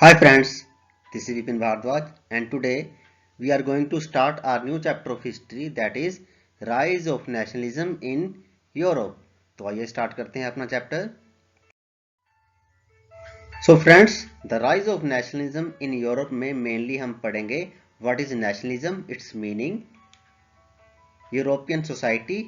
Hi friends, this is Vipin Bhardwaj and today we are going to start our new chapter of history, that is Rise of Nationalism in Europe. तो आइए start करते हैं अपना chapter. So friends, the rise of nationalism in Europe में mainly हम पढ़ेंगे what is nationalism, its meaning, European society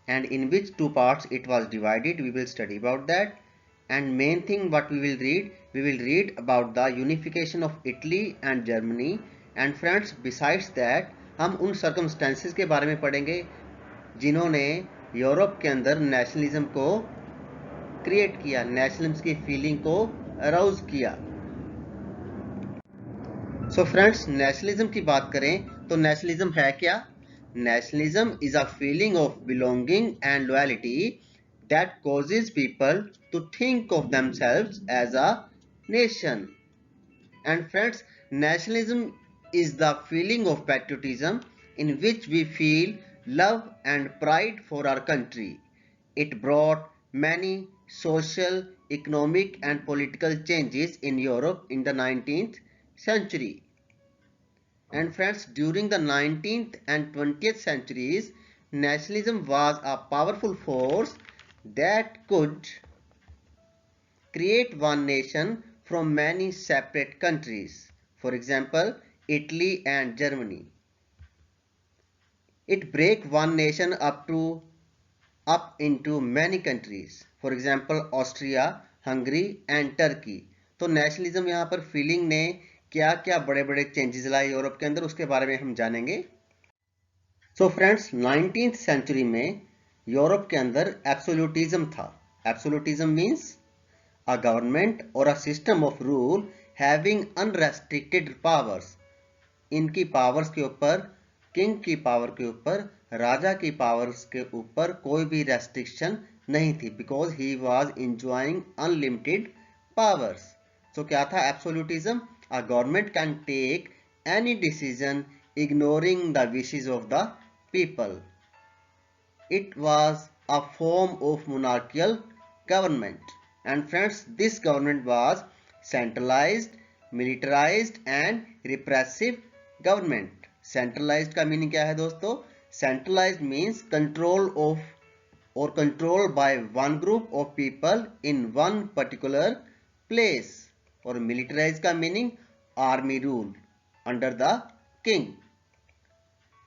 and in which two parts it was divided. We will study about that. And main thing what we will read about the unification of Italy and Germany. And friends, besides that हम उन circumstances के बारे में पढ़ेंगे जिन्होंने Europe के अंदर nationalism को क्रिएट किया, नेशनलिज्म की फीलिंग को अराउज किया. सो फ्रेंड्स, नेशनलिज्म की बात करें तो नेशनलिज्म है क्या? Nationalism is a feeling of belonging and loyalty that causes people to think of themselves as a nation. And friends, nationalism is the feeling of patriotism in which we feel love and pride for our country. It brought many social, economic and political changes in Europe in the 19th century. And friends, during the 19th and 20th centuries, nationalism was a powerful force that could create one nation from many separate countries. For example, Italy and Germany. It break one nation up into many countries. For example, Austria, Hungary and Turkey. तो nationalism यहाँ पर feeling ने क्या क्या बड़े बड़े changes लाए Europe के अंदर, उसके बारे में हम जानेंगे. सो फ्रेंड्स, 19th सेंचुरी में यूरोप के अंदर एब्सोल्यूटिज्म था. एब्सोल्यूटिज्म मींस अ गवर्नमेंट और a system of rule having unrestricted powers. इनकी पावर्स के ऊपर, किंग की पावर के ऊपर, राजा की पावर्स के ऊपर कोई भी रेस्ट्रिक्शन नहीं थी, because he was enjoying unlimited powers. तो क्या था absolutism? A government can take any decision ignoring the wishes of the people. It was a form of monarchical government. And friends, this government was centralized, militarized and repressive government. Centralized का meaning क्या है दोस्तों? Centralized means control of or control by one group of people in one particular place. और militarized का meaning army rule under the king.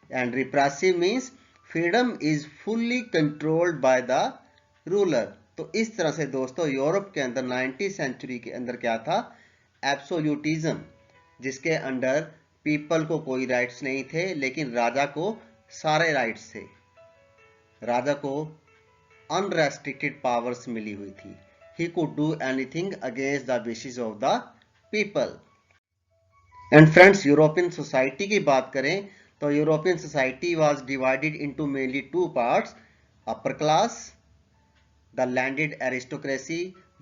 And repressive means freedom is fully controlled by the ruler. तो इस तरह से दोस्तों Europe के अंदर 19th century के अंदर क्या था? एब्सोल्यूटिज्म, जिसके अंडर पीपल को कोई राइट्स नहीं थे, लेकिन राजा को सारे राइट्स थे. राजा को अनरेस्ट्रिक्टेड पावर्स मिली हुई थी. He could do anything against the wishes of the people. And friends, European society की बात करें तो European society was divided into mainly two parts. Upper class, the landed aristocracy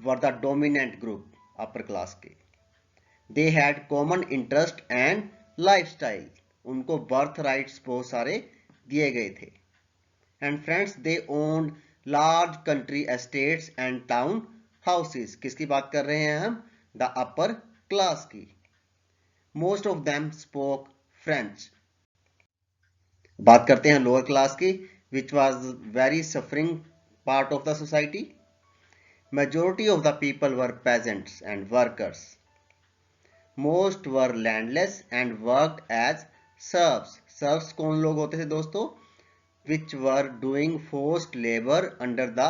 were the dominant group upper class के. They had common interest and lifestyle. उनको birth rights बहुत सारे दिए गए थे. And friends, they owned large country estates and town houses. किसकी बात कर रहे हैं हम? द अपर क्लास की. Most of them spoke French. बात करते हैं लोअर क्लास की, which was very suffering part of the society. Majority of the people were peasants and workers. Most were landless and worked as serfs. Serfs कौन लोग होते थे दोस्तों? Which were doing forced labour under the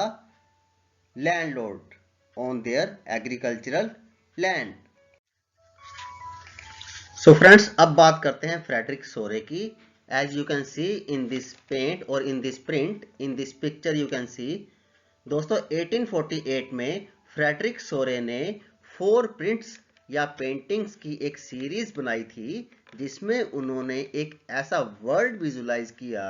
landlord on their agricultural land. So friends, अब बात करते हैं Frederick सोरे की. As you can see in this paint or in this print, in this picture you can see, दोस्तों 1848 में Frederick सोरे ने 4 प्रिंट्स या पेंटिंग्स की एक सीरीज बनाई थी, जिसमें उन्होंने एक ऐसा वर्ल्ड विजुलाइज किया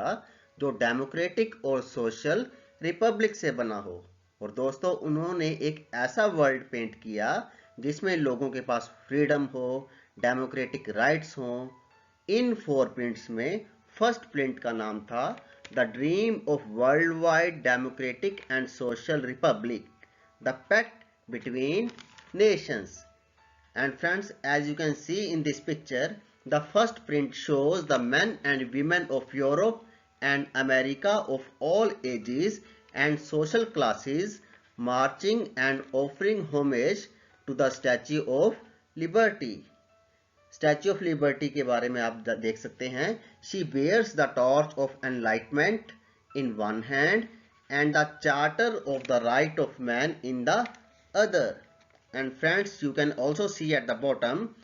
जो डेमोक्रेटिक और सोशल रिपब्लिक से बना हो. और दोस्तों उन्होंने एक ऐसा वर्ल्ड पेंट किया जिसमें लोगों के पास फ्रीडम हो, डेमोक्रेटिक राइट्स हो. इन 4 प्रिंट्स में फर्स्ट प्रिंट का नाम था the dream of world wide democratic and social republic, the pact between nations. And friends, as you can see in this picture, the first print shows the men and women of Europe and America of all ages and social classes marching and offering homage to the Statue of Liberty. Statue of liberty के बारे में आप देख सकते हैं. She bears the torch of enlightenment in one hand and the charter of the right of man in the other. And friends, you can also see at the bottom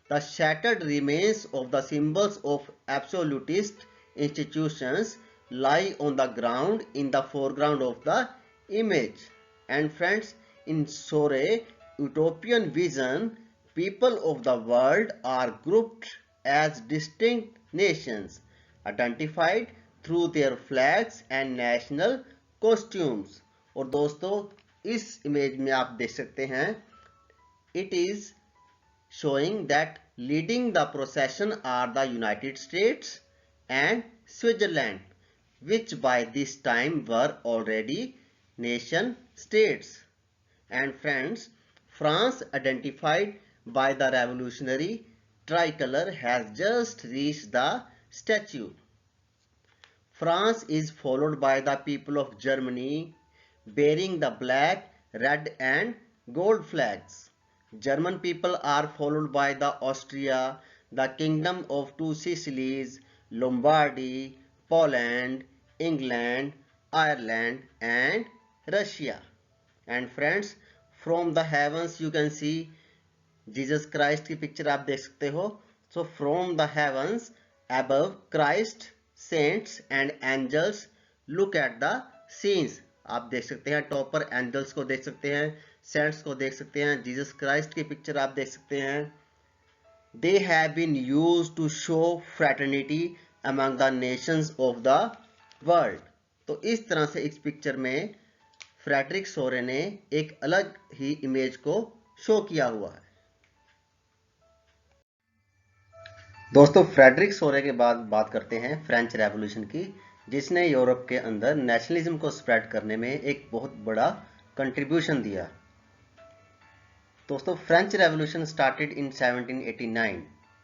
the shattered remains of the symbols of absolutist institutions lie on the ground in the foreground of the image. And friends, in Sore utopian vision, people of the world are grouped as distinct nations, identified through their flags and national costumes. और दोस्तों, इस image में आप देख सकते हैं, it is showing that leading the procession are the United States and Switzerland, which by this time were already nation states. And friends, France, identified by the revolutionary tricolor, has just reached the statue. France is followed by the people of Germany bearing the black, red and gold flags. German people are followed by the Austria, the Kingdom of Two Sicilies, Lombardy, Poland, England, Ireland and Russia. And friends, from the heavens you can see Jesus Christ की picture आप देख सकते हो. So from the heavens above Christ, saints and angels look at the scenes. आप देख सकते हैं top पर एंजल्स को देख सकते हैं, सेंट्स को देख सकते हैं, जीसस क्राइस्ट की पिक्चर आप देख सकते हैं. They have been used to show fraternity among the nations of the world. तो इस तरह से इस पिक्चर में फ्रेडरिक सोरे ने एक अलग ही इमेज को शो किया हुआ है. दोस्तों, फ्रेडरिक सोरे के बाद बात करते हैं फ्रेंच रेवोल्यूशन की, जिसने यूरोप के अंदर नेशनलिज्म को स्प्रेड करने में एक बहुत बड़ा कंट्रीब्यूशन दिया. दोस्तों, French revolution started in 1789.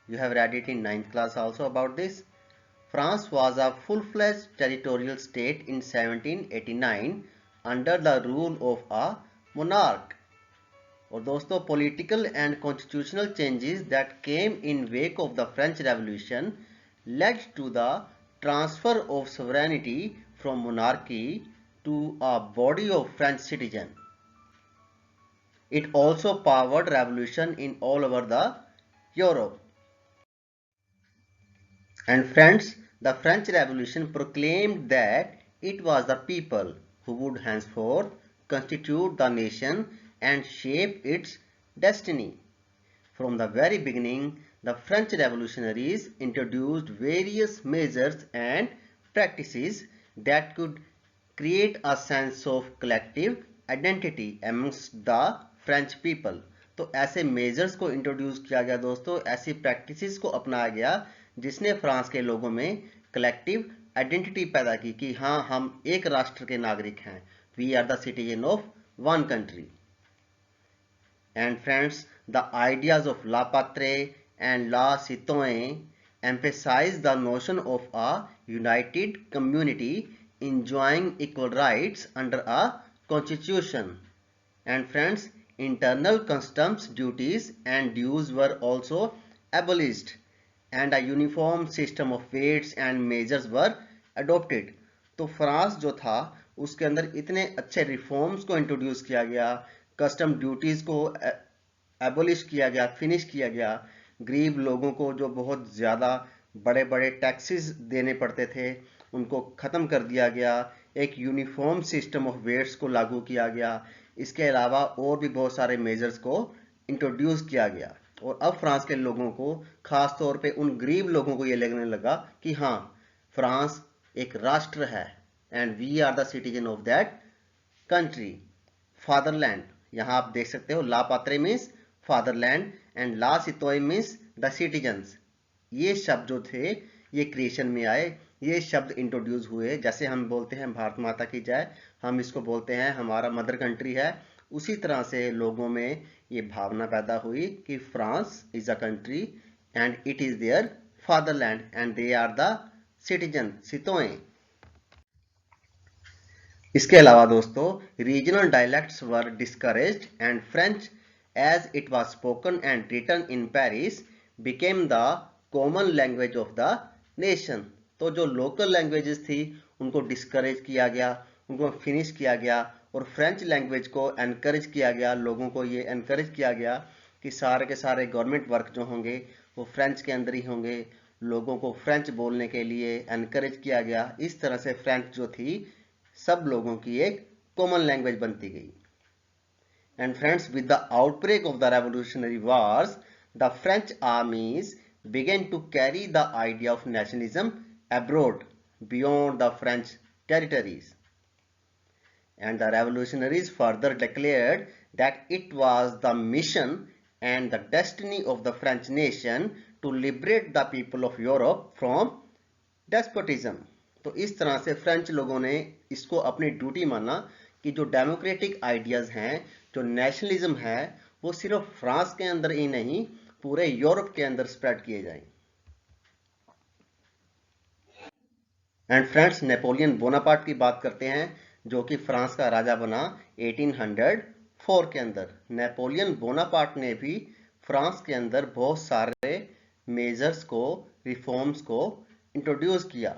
You have read it in 9th class also about this. France was a full-fledged territorial state in 1789 under the rule of a monarch. और दोस्तों, political and constitutional changes that came in wake of the French revolution led to the transfer of sovereignty from monarchy to a body of French citizen. It also powered revolution in all over the Europe. And friends, the French revolution proclaimed that it was the people who would henceforth constitute the nation and shape its destiny. From the very beginning, the French revolutionaries introduced various measures and practices that could create a sense of collective identity amongst the French people. तो ऐसे measures को introduce किया गया दोस्तों, ऐसी practices को अपनाया गया जिसने फ्रांस के लोगों में कलेक्टिव आइडेंटिटी पैदा की कि हाँ, हम एक राष्ट्र के नागरिक हैं. We are the citizen of one country. And friends, the ideas of la patrie and la citoyen emphasize the notion of a united community enjoying equal rights under a constitution. And friends, internal customs duties and dues were also abolished and a uniform system of weights and measures were adopted. तो France जो था उसके अंदर इतने अच्छे reforms को introduce किया गया, कस्टम ड्यूटीज को एबोलिश किया गया, फिनिश किया गया, गरीब लोगों को जो बहुत ज़्यादा बड़े बड़े टैक्सेस देने पड़ते थे उनको ख़त्म कर दिया गया, एक यूनिफॉर्म सिस्टम ऑफ वेट्स को लागू किया गया. इसके अलावा और भी बहुत सारे मेजर्स को इंट्रोड्यूस किया गया. और अब फ्रांस के लोगों को, खास तौर पे उन गरीब लोगों को ये लगने लगा कि हाँ, फ्रांस एक राष्ट्र है and we are the citizen of that country. Fatherland, यहाँ आप देख सकते हो, la patrie means fatherland and la citoyen means the citizens. ये शब्द जो थे ये क्रिएशन में आए, ये शब्द इंट्रोड्यूस हुए. जैसे हम बोलते हैं भारत माता की जय, हम इसको बोलते हैं हमारा मदर कंट्री है, उसी तरह से लोगों में ये भावना पैदा हुई कि France is a country and it is their fatherland and they are the citizen, citoyen. इसके अलावा दोस्तों regional dialects were discouraged and French as it was spoken and written in Paris became the common language of the nation. तो जो local languages थी उनको discourage किया गया, उनको फिनिश किया गया और फ्रेंच लैंग्वेज को एनकरेज किया गया। लोगों को ये एनकरेज किया गया कि सारे के सारे गवर्नमेंट वर्क जो होंगे वो फ्रेंच के अंदर ही होंगे। लोगों को फ्रेंच बोलने के लिए एनकरेज किया गया। इस तरह से फ्रेंच जो थी सब लोगों की एक कॉमन लैंग्वेज बनती गई। And friends, with the outbreak of the revolutionary wars the French आर्मीज began to carry the idea of nationalism abroad beyond the French territories. And the revolutionaries further declared that it was the mission and the destiny of the French nation to liberate the people of Europe from despotism. तो इस तरह से French लोगों ने इसको अपनी duty माना कि जो डेमोक्रेटिक आइडियाज हैं, जो नेशनलिज्म है, वो सिर्फ फ्रांस के अंदर ही नहीं पूरे यूरोप के अंदर स्प्रेड किए जाएं। एंड फ्रेंड्स, नेपोलियन बोनापार्ट की बात करते हैं जो कि फ्रांस का राजा बना 1804 के अंदर। नेपोलियन बोनापार्ट ने भी फ्रांस के अंदर बहुत सारे मेजर्स को, रिफॉर्म्स को इंट्रोड्यूस किया।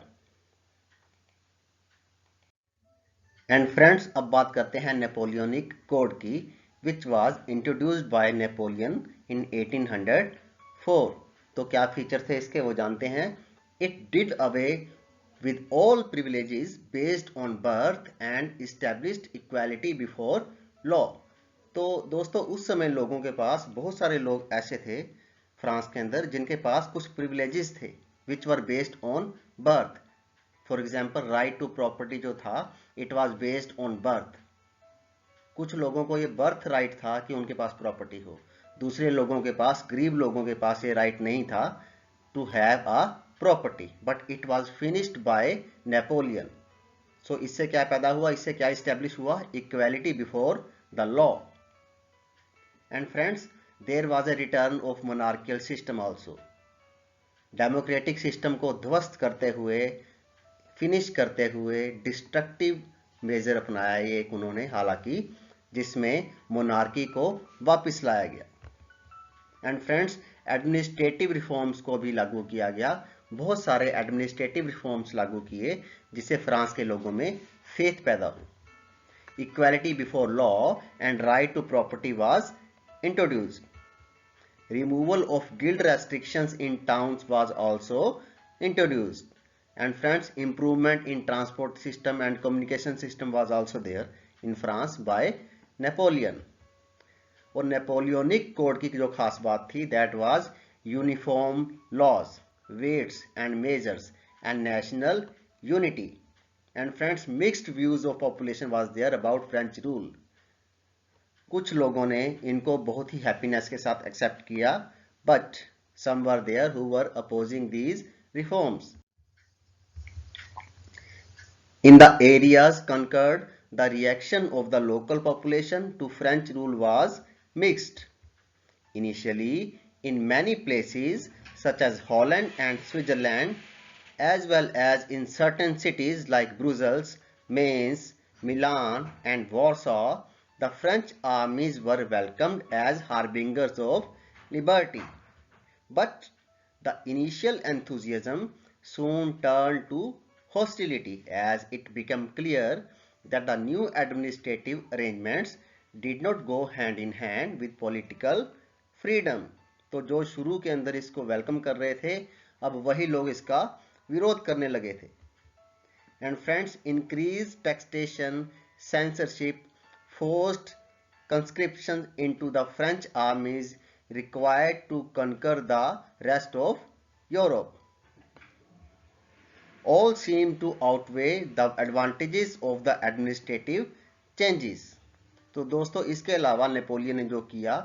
एंड फ्रेंड्स, अब बात करते हैं नेपोलियनिक कोड की, which was introduced by Napoleon in 1804। तो क्या फीचर थे इसके वो जानते हैं। It did away with all privileges based on birth and established equality before law। तो दोस्तों उस समय लोगों के पास बहुत सारे लोग ऐसे थे फ्रांस के अंदर जिनके पास कुछ प्रिविलेजेस थे which were based on birth। For example right to property जो था it was based on birth. कुछ लोगों को ये बर्थ राइट था कि उनके पास प्रॉपर्टी हो, दूसरे लोगों के पास, गरीब लोगों के पास ये राइट नहीं था to have a property, but it was finished by Napoleon। So इससे क्या पैदा हुआ, इससे क्या establish हुआ, equality before the law। And friends, there was a return of monarchical system also। Democratic system को ध्वस्त करते हुए, फिनिश करते हुए डिस्ट्रक्टिव मेजर अपनाया ये एक उन्होंने, हालांकि जिसमें मोनार्की को वापस लाया गया। एंड फ्रेंड्स, एडमिनिस्ट्रेटिव रिफॉर्म्स को भी लागू किया गया। बहुत सारे एडमिनिस्ट्रेटिव रिफॉर्म्स लागू किए जिससे फ्रांस के लोगों में फेथ पैदा हो। Equality before law and right to property was introduced. Removal of guild restrictions in towns was also introduced. And friends, improvement in transport system and communication system was also there in France by Napoleon. और Napoleonic code की जो खास बात थी, that was uniform laws, weights and measures and national unity। and friends, mixed views of population was there about French rule। कुछ लोगों ने इनको बहुत ही हैप्पीनेस के साथ एक्सेप्ट किया, but some were there who were opposing these reforms। in the areas conquered, the reaction of the local population to French rule was mixed। initially in many places such as Holland and Switzerland, as well as in certain cities like Brussels, Mainz, Milan and Warsaw, the French armies were welcomed as harbingers of liberty। But the initial enthusiasm soon turned to hostility as it became clear that the new administrative arrangements did not go hand in hand with political freedom। तो जो शुरू के अंदर इसको welcome कर रहे थे, अब वही लोग इसका विरोध करने लगे थे। And friends, increase taxation, censorship, forced conscription into the French armies required to conquer the rest of Europe all seem to outweigh the advantages of the administrative changes। तो दोस्तों इसके अलावा नेपोलियन ने जो किया,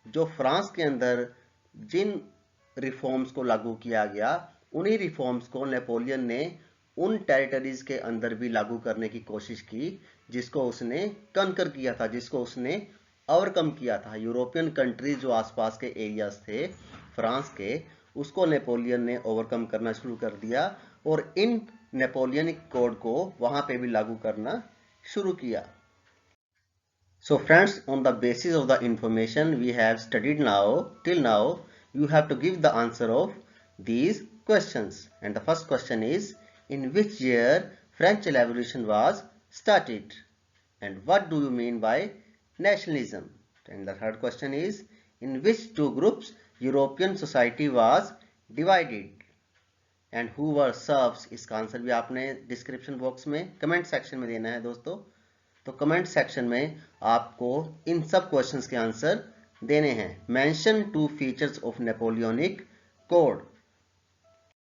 जो फ्रांस के अंदर जिन रिफॉर्म्स को लागू किया गया, उन्हीं रिफॉर्म्स को नेपोलियन ने उन टेरिटरीज के अंदर भी लागू करने की कोशिश की जिसको उसने कंकर किया था, जिसको उसने ओवरकम किया था। यूरोपियन कंट्रीज जो आसपास के एरियाज थे फ्रांस के, उसको नेपोलियन ने ओवरकम करना शुरू कर दिया और इन नेपोलियनिक कोड को वहां पे भी लागू करना शुरू किया। So friends, on the basis of the information we have studied till now, you have to give the answer of these questions. And the first question is, in which year French Revolution was started? And what do you mean by nationalism? And the third question is, in which two groups European society was divided? And who were serfs? इसका answer भी आपने description box में comment section में देना है दोस्तों। तो comment section में आपको इन सब क्वेश्चंस के आंसर देने हैं। Mention 2 features of Napoleonic code.